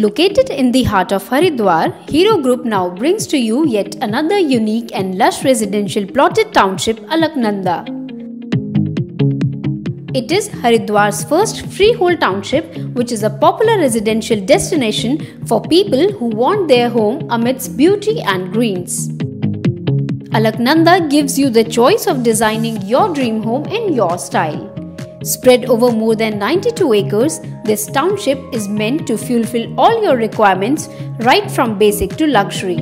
Located in the heart of Haridwar, Hero Group now brings to you yet another unique and lush residential plotted township, Alaknanda. It is Haridwar's first freehold township, which is a popular residential destination for people who want their home amidst beauty and greens. Alaknanda gives you the choice of designing your dream home in your style. Spread over more than 92 acres, this township is meant to fulfill all your requirements right from basic to luxury.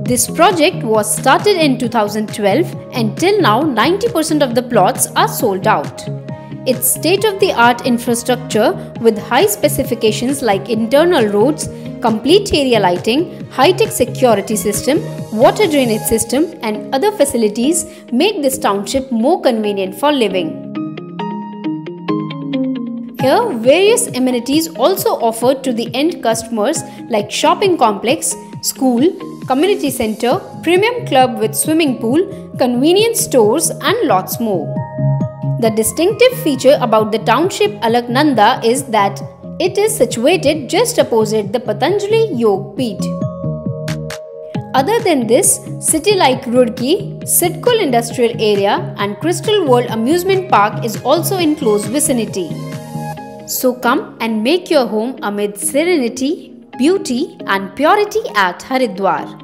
This project was started in 2012 and till now 90% of the plots are sold out. Its state-of-the-art infrastructure with high specifications like internal roads, complete area lighting, high-tech security system, water drainage system and other facilities make this township more convenient for living. Here, various amenities also offered to the end customers like shopping complex, school, community center, premium club with swimming pool, convenience stores and lots more. The distinctive feature about the township Alaknanda is that it is situated just opposite the Patanjali Yog Peeth. Other than this, city like Roorkee, Sidkul Industrial Area and Crystal World Amusement Park is also in close vicinity. So come and make your home amid serenity, beauty and purity at Haridwar.